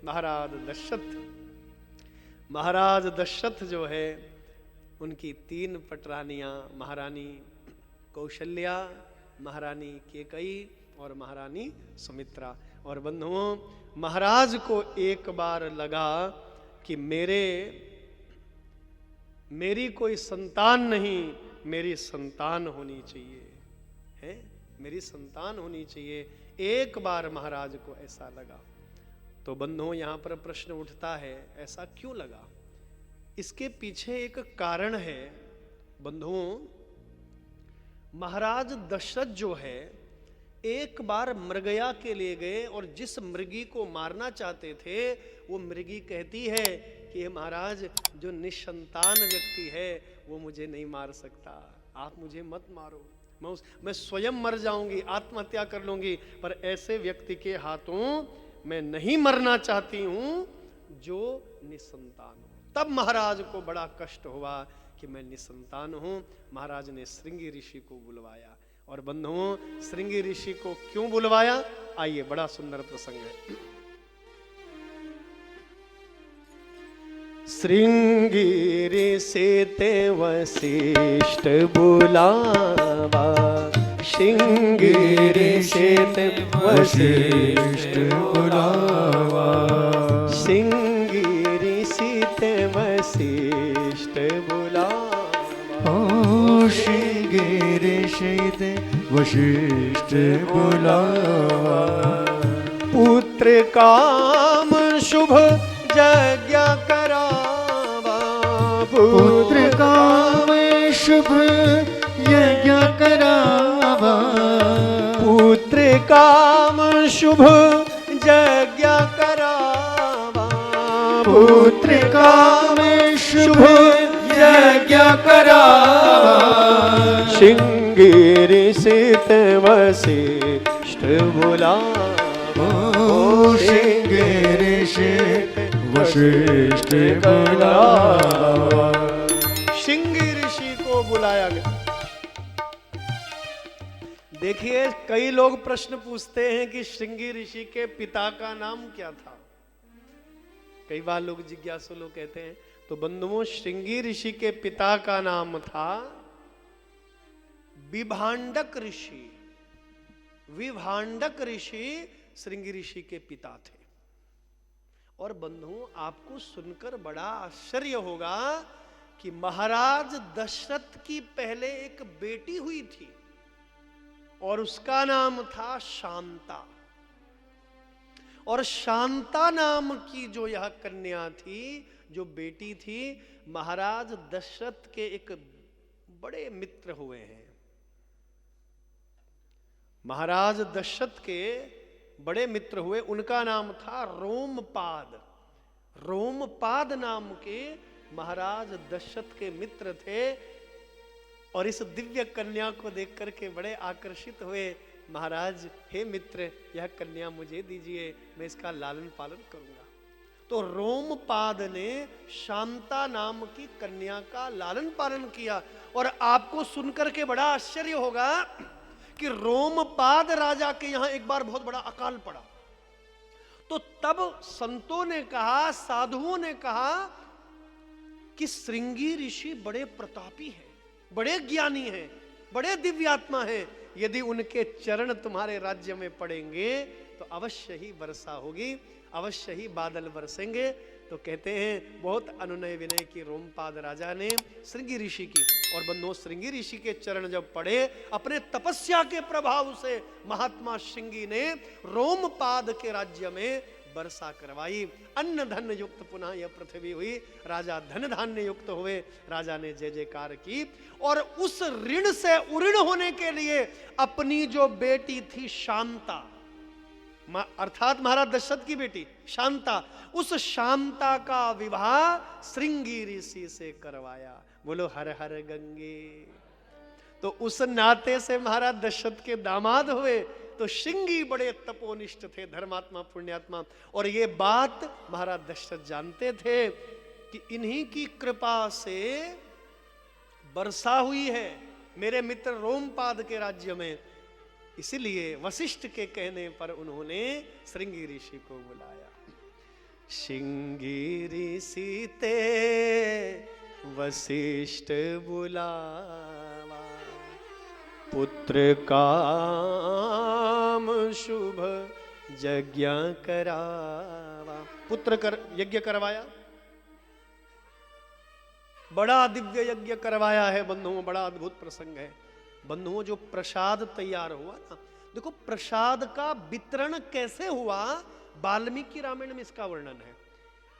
महाराज दशरथ। महाराज दशरथ जो है उनकी 3 पटरानियां, महारानी कौशल्या, महारानी केकई और महारानी सुमित्रा। और बंधुओं, महाराज को एक बार लगा कि मेरी कोई संतान नहीं, मेरी संतान होनी चाहिए, है मेरी संतान होनी चाहिए। एक बार महाराज को ऐसा लगा। तो बंधुओं, यहां पर प्रश्न उठता है, ऐसा क्यों लगा? इसके पीछे एक कारण है। बंधुओं, महाराज दशरथ जो है एक बार मृगया के लिए गए और जिस मृगी को मारना चाहते थे वो मृगी कहती है कि महाराज, जो निसंतान व्यक्ति है वो मुझे नहीं मार सकता, आप मुझे मत मारो, मैं स्वयं मर जाऊंगी, आत्महत्या कर लूंगी, पर ऐसे व्यक्ति के हाथों मैं नहीं मरना चाहती हूं जो निसंतान हो। तब महाराज को बड़ा कष्ट हुआ कि मैं निसंतान हूं। महाराज ने श्रृंगी ऋषि को बुलवाया। और बंधुओं, श्रृंगी ऋषि को क्यों बुलवाया? आइए, बड़ा सुंदर प्रसंग है। श्रृंगी ऋषि ते वशिष्ठ बुलावा, श्रृंगी ऋषि ते वशिष्ठ बुलावा, श्रृंगी ऋषि ते वशिष्ठ बुलावा, श्रृंगी ऋषि ते वशिष्ठ बुलावा, पुत्र काम शुभ यज्ञ करावा, पुत्र काम शुभ यज्ञ करावा, पुत्र काम शुभ यज्ञ करावा, पुत्र काम शुभ यज्ञ करावा, श्रृंगी ऋषि ते वशिष्ठ बुलावा, श्रृंगी ऋषि वशिष्ठ बुलावा। श्रृंगी ऋषि को बुलाया गया। देखिए, कई लोग प्रश्न पूछते हैं कि श्रृंगी ऋषि के पिता का नाम क्या था। कई बार लोग जिज्ञासु लोग कहते हैं। तो बंधुओं, श्रृंगी ऋषि के पिता का नाम था विभांडक ऋषि। विभांडक ऋषि श्रृंगी ऋषि के पिता थे। और बंधुओं, आपको सुनकर बड़ा आश्चर्य होगा कि महाराज दशरथ की पहले एक बेटी हुई थी और उसका नाम था शांता। और शांता नाम की जो यह कन्या थी, जो बेटी थी, महाराज दशरथ के एक बड़े मित्र हुए हैं। महाराज दशरथ के बड़े मित्र हुए, उनका नाम था रोमपाद। रोमपाद नाम के महाराज दशरथ के मित्र थे। और इस दिव्य कन्या को देख करके बड़े आकर्षित हुए। महाराज, हे मित्र, यह कन्या मुझे दीजिए, मैं इसका लालन पालन करूंगा। तो रोमपाद ने शांता नाम की कन्या का लालन पालन किया। और आपको सुनकर के बड़ा आश्चर्य होगा कि रोमपाद राजा के यहां एक बार बहुत बड़ा अकाल पड़ा। तो तब संतों ने कहा, साधुओं ने कहा कि श्रृंगी ऋषि बड़े प्रतापी हैं, बड़े ज्ञानी हैं, बड़े दिव्यात्मा हैं। यदि उनके चरण तुम्हारे राज्य में पड़ेंगे तो अवश्य ही वर्षा होगी, अवश्य ही बादल बरसेंगे। तो कहते हैं बहुत अनुनय विनय की रोमपाद राजा ने श्रृंगी ऋषि की। और बंधुओं, श्रृंगी ऋषि के चरण जब पड़े, अपने तपस्या के प्रभाव से महात्मा श्रृंगी ने रोमपाद के राज्य में वर्षा करवाई। अन्न धन युक्त पुनः यह पृथ्वी हुई। राजा धन धान्य युक्त हुए। राजा ने जय जयकार की। और उस ऋण से उऋण होने के लिए अपनी जो बेटी थी शांता, अर्थात महाराज दशरथ की बेटी शांता, उस शांता का विवाह श्रृंगी ऋषि से करवाया। बोलो हर हर गंगे। तो उस नाते से महाराज दशरथ के दामाद हुए। तो श्रृंगी बड़े तपोनिष्ठ थे, धर्मात्मा, पुण्यात्मा। और ये बात महाराज दशरथ जानते थे कि इन्हीं की कृपा से वर्षा हुई है मेरे मित्र रोमपाद के राज्य में। इसलिए वशिष्ठ के कहने पर उन्होंने श्रृंगी ऋषि को बुलाया। श्रृंगेरी सीते वशिष्ठ बुलावा, पुत्र काम शुभ यज्ञ करावा। पुत्र कर यज्ञ करवाया, बड़ा दिव्य यज्ञ करवाया है बंधुओं, बड़ा अद्भुत प्रसंग है बंधुओं। जो प्रसाद तैयार हुआ ना, देखो प्रसाद का वितरण कैसे हुआ, वाल्मीकि रामायण में इसका वर्णन है।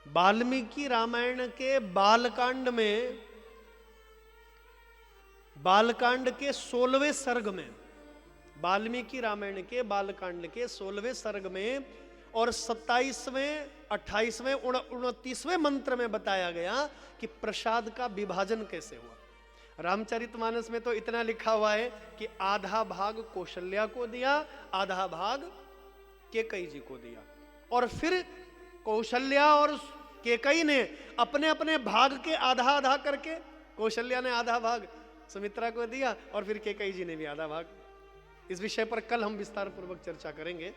वाल्मीकि रामायण के बालकांड में, बालकांड के 16वें सर्ग में, वाल्मीकि रामायण के बालकांड के 16वें सर्ग में और 27वें 28वें 29वें मंत्र में बताया गया कि प्रसाद का विभाजन कैसे हुआ। रामचरितमानस में तो इतना लिखा हुआ है कि आधा भाग कौशल्या को दिया, आधा भाग केकई जी को दिया, और फिर कौशल्या और केकई ने अपने अपने भाग के आधा आधा करके, कौशल्या ने आधा भाग सुमित्रा को दिया और फिर केकई जी ने भी आधा भाग। इस विषय पर कल हम विस्तार पूर्वक चर्चा करेंगे।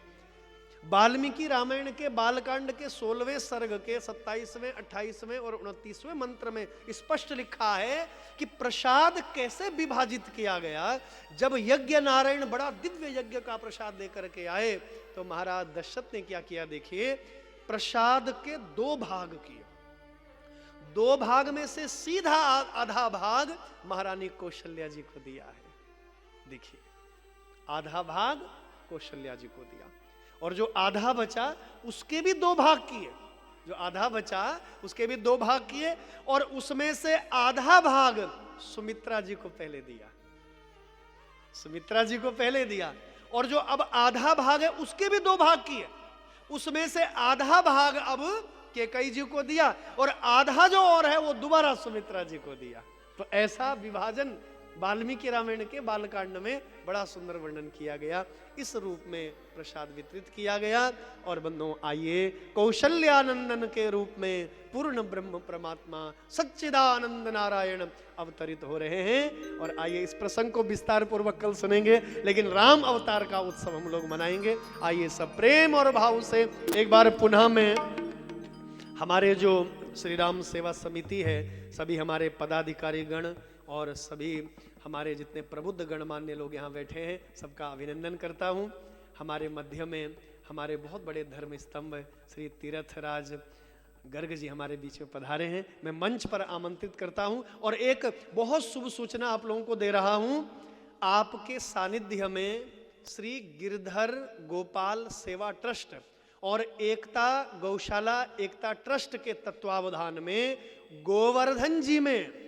वाल्मीकि रामायण के बालकांड के 16वें सर्ग के 27वें 28वें और 29वें मंत्र में स्पष्ट लिखा है कि प्रसाद कैसे विभाजित किया गया। जब यज्ञ नारायण बड़ा दिव्य यज्ञ का प्रसाद लेकर के आए तो महाराज दशरथ ने क्या किया, देखिए प्रसाद के 2 भाग किए। 2 भाग में से सीधा आधा भाग महारानी कौशल्या जी को दिया है। देखिए आधा भाग कौशल्या जी को दिया, और जो आधा बचा उसके भी 2 भाग किए। जो आधा बचा उसके भी 2 भाग किए, और उसमें से आधा भाग सुमित्रा जी को पहले दिया, सुमित्रा जी को पहले दिया। और जो अब आधा भाग है उसके भी 2 भाग किए, उसमें से आधा भाग अब केकई जी को दिया, और आधा जो और है वो दोबारा सुमित्रा जी को दिया। तो ऐसा विभाजन वाल्मीकि रामायण के बालकांड में बड़ा सुंदर वर्णन किया गया। इस रूप में प्रसाद वितरित किया गया। और बंधुओं आइए कौशल्यानंदन के रूप में पूर्ण ब्रह्म परमात्मा सच्चिदानंद नारायण अवतरित हो रहे हैं। और आइए इस प्रसंग को विस्तार पूर्वक कल सुनेंगे, लेकिन राम अवतार का उत्सव हम लोग मनाएंगे। आइए सब प्रेम और भाव से एक बार पुनः में हमारे जो श्री राम सेवा समिति है, सभी हमारे पदाधिकारी गण और सभी हमारे जितने प्रबुद्ध गणमान्य लोग यहाँ बैठे हैं, सबका अभिनंदन करता हूँ। हमारे मध्य में हमारे बहुत बड़े धर्म स्तंभ श्री तीर्थराज गर्ग जी हमारे बीच में पधारे हैं। मैं मंच पर आमंत्रित करता हूँ और एक बहुत शुभ सूचना आप लोगों को दे रहा हूँ। आपके सानिध्य में श्री गिरधर गोपाल सेवा ट्रस्ट और एकता गौशाला एकता ट्रस्ट के तत्वावधान में गोवर्धन जी में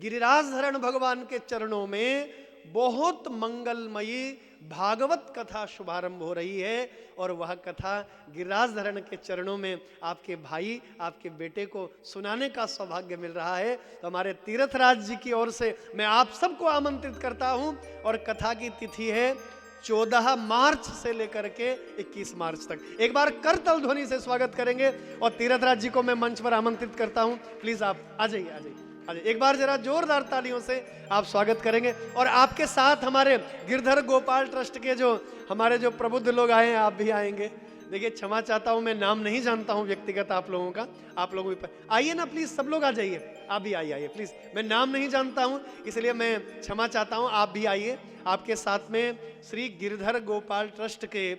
गिरिराजधरण भगवान के चरणों में बहुत मंगलमयी भागवत कथा शुभारंभ हो रही है। और वह कथा गिरिराजधरण के चरणों में आपके भाई आपके बेटे को सुनाने का सौभाग्य मिल रहा है। तो हमारे तीर्थराज जी की ओर से मैं आप सबको आमंत्रित करता हूं। और कथा की तिथि है 14 मार्च से लेकर के 21 मार्च तक। एक बार करताल ध्वनि से स्वागत करेंगे और तीर्थराज जी को मैं मंच पर आमंत्रित करता हूं। प्लीज आप आ जाइए, आ जाइए, आ जाइए। एक बार जरा जोरदार तालियों से आप स्वागत करेंगे। और आपके साथ हमारे गिरधर गोपाल ट्रस्ट के जो हमारे जो प्रबुद्ध लोग आए हैं, आप भी आएंगे। देखिए क्षमा चाहता हूं, मैं नाम नहीं जानता हूं व्यक्तिगत आप लोगों का। आप लोग भी आइए ना प्लीज, सब लोग आ जाइए। आप भी आइए, आइए प्लीज। मैं नाम नहीं जानता हूं इसलिए मैं क्षमा चाहता हूं, आप भी आइए। आपके साथ में श्री गिरधर गोपाल ट्रस्ट के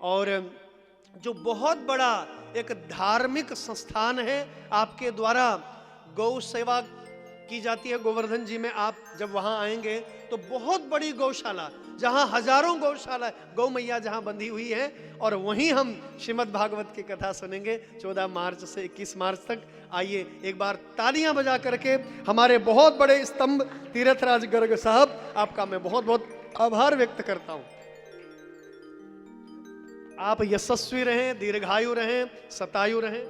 और जो बहुत बड़ा एक धार्मिक संस्थान है, आपके द्वारा गौ सेवा की जाती है गोवर्धन जी में। आप जब वहां आएंगे तो बहुत बड़ी गौशाला, जहां हजारों गौशाला गौ मैया जहां बंधी हुई है, और वहीं हम श्रीमद् भागवत की कथा सुनेंगे 14 मार्च से 21 मार्च तक। आइए एक बार तालियां बजा करके हमारे बहुत बड़े स्तंभ तीर्थराज गर्ग साहब, आपका मैं बहुत बहुत आभार व्यक्त करता हूं। आप यशस्वी रहें, दीर्घायु रहें, शतायु रहें।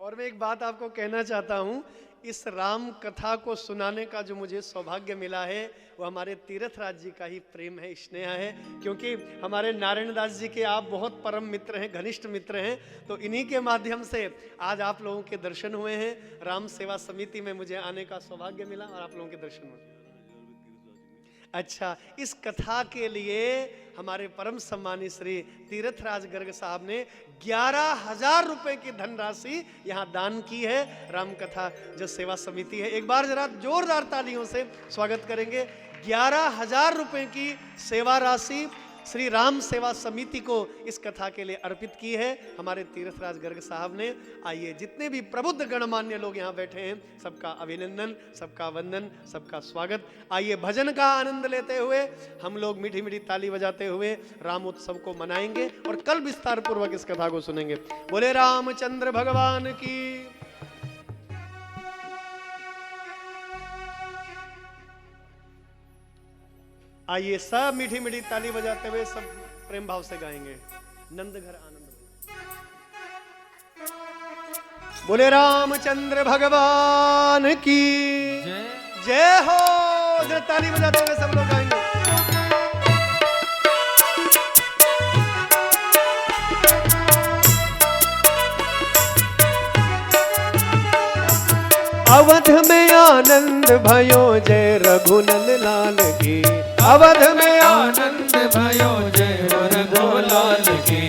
और मैं एक बात आपको कहना चाहता हूं, इस राम कथा को सुनाने का जो मुझे सौभाग्य मिला है वो हमारे तीर्थराज जी का ही प्रेम है, स्नेह है। क्योंकि हमारे नारायण दास जी के आप बहुत परम मित्र हैं, घनिष्ठ मित्र हैं, तो इन्हीं के माध्यम से आज आप लोगों के दर्शन हुए हैं। राम सेवा समिति में मुझे आने का सौभाग्य मिला और आप लोगों के दर्शन हुए। अच्छा, इस कथा के लिए हमारे परम सम्मानी श्री तीर्थराज गर्ग साहब ने 11,000 रुपए की धनराशि यहाँ दान की है। राम कथा जो सेवा समिति है, एक बार जरा जोरदार तालियों से स्वागत करेंगे। 11,000 रुपए की सेवा राशि श्री राम सेवा समिति को इस कथा के लिए अर्पित की है हमारे तीर्थराज गर्ग साहब ने। आइए, जितने भी प्रबुद्ध गणमान्य लोग यहाँ बैठे हैं, सबका अभिनंदन, सबका वंदन, सबका स्वागत। आइए, भजन का आनंद लेते हुए हम लोग मीठी मीठी ताली बजाते हुए राम उत्सव को मनाएंगे और कल विस्तार पूर्वक इस कथा को सुनेंगे। बोले रामचंद्र भगवान की। आइए, सब मीठी मीठी ताली बजाते हुए सब प्रेम भाव से गाएंगे। नंद घर आनंद। बोले रामचंद्र भगवान की जय हो। जरा ताली बजाते हुए सब लोग गाएंगे। अवध में आनंद भयो जय रघुनंद लाल की। अवध में आनंद भयो जय रघुलाल की।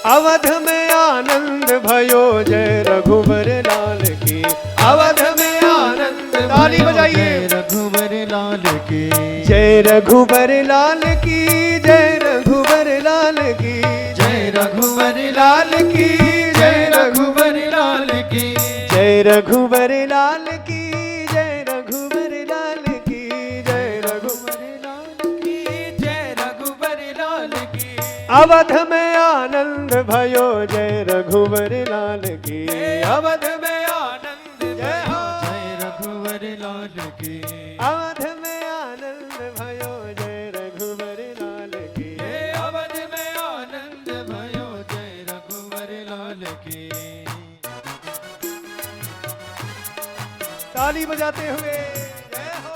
अवध में आनंद भयो जय रघुवर लाल की। अवध में आनंद, ताली बजाइए, रघुवर लाल की। जय रघुवर लाल की, जय रघुवर लाल की, जय रघुवर लाल की, जय रघुवर लाल की। जय रघुवर लाल की, जय रघुवर लाल की, जय रघुवर लाल की, जय रघुवर लाल की। अवध में आनंद भयो जय रघुवर लाल की। अवध में आनंद, जय हो, जय रघुवर लाल की। अवध में आनंद भयो जय रघुवर लाल की। अवध में आनंद भयो जय रघुवर लाल की। ताली बजाते हुए जय हो।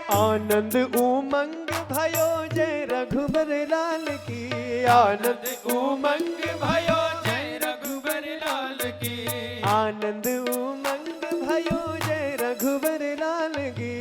आनंद उमंग भयो जय रघुवर लाल की। आनंद उमंग भयो जय रघुवर लाल की। आनंद उमंग भयो जय रघुवर लाल की।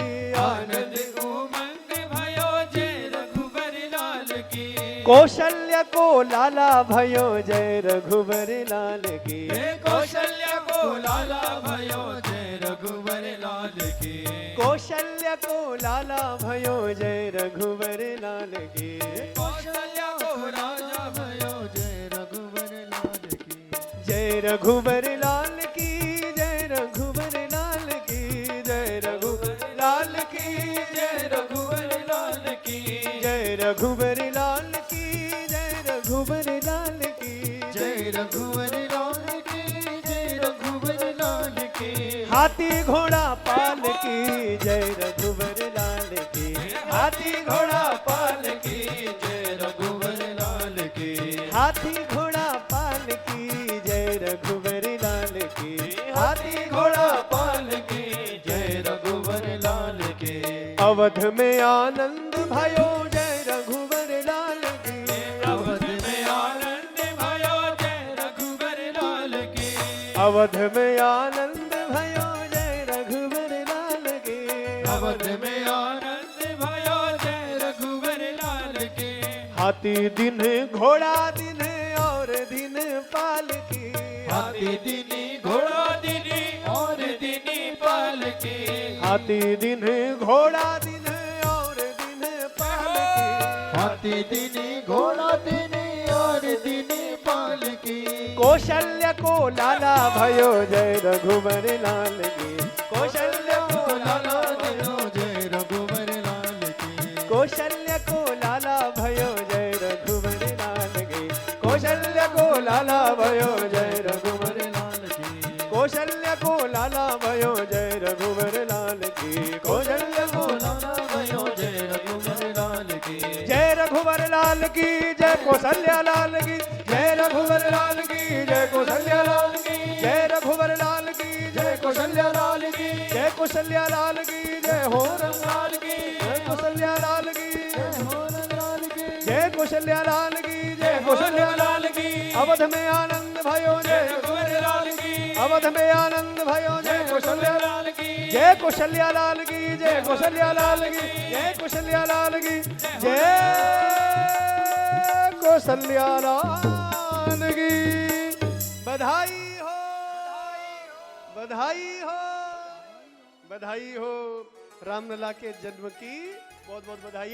आनंद उमंग भयो जय रघुवर लाल की। कौशल्य को लाला भयो जय रघुवर लाल की। कौशल्य को लाला भयो जय रघुवर लाल की। कौशल्य को लाला भयो जय रघुवर लाल की। कौशल्य को राजा भयो जय रघुवर लाल की। जय रघुवर लाल की, जय रघुवर लाल की, जय रघुवर लाल की, जय रघुवर लाल की। जय रघुवर लाल की, जय रघुवर लाल की। जय रघुवर लाल की, जय रघुवर लाल की। हाथी घोड़ा पाल की, जय रघुवर लाल की। हाथी घोड़ा पाल की, जय रघुवर लाल की। हाथी घोड़ा पाल की, जय रघुवर लाल की। हाथी घोड़ा पाल की, जय रघुवर लाल की। अवध में आनंद भयो जय रघुवर लाल की। अवध में आनंद भयो जय रघुवर लाल की। अवध में आनंद भयो जय रघुवर लाल की। अवध में आनंद भयो जय रघुवर लाल की। हाथी दिन घोड़ा दिन और दिन पाल की। हाथी दिनी घोड़ा दिनी और दिनी पाल की। हाथी दिन घोड़ा दिन और दिन पाल की। हाथी दिनी घोड़ा दिनी और दिनी पालकी। कौशल्य को लाला भयो जय रघुवर लाल की। कौशल्य को लाला भयो जय रघुवर लाल की। कौशल्य को लाला भयो जय रघुवर लाल की। कौशल्य को लाला भयो जय रघुवर लाल की। कौशल्य को लाला भयो जय रघुवर लाल की। कौशल्य को लाला भयो जय रघुवर लाल की। जय रघुवर लाल की जय कौशल्या लाल की। जय रघुवर लाल की जय कौशल्या लाल की। जय रघुवर लाल की जय कौशल्या लाल की। जय कौशल्या लाल की जय हो लाल की। जय कौशल्या लाल की जय हो लाल की। जय कौशल्या लाल की जय कौशल्या लाल की। अवध में आनंद भयो जय रघुवर लाल की। अवध में आनंद भयो जय कौशल्या लाल की। जय कौशल्या लाल की जय कौशल्या लाल की। जय कौशल्या लाल की जय कौशल्या लाल की। बधाई हो बधाई हो बधाई हो। रामलला के जन्म की बहुत बहुत बधाई।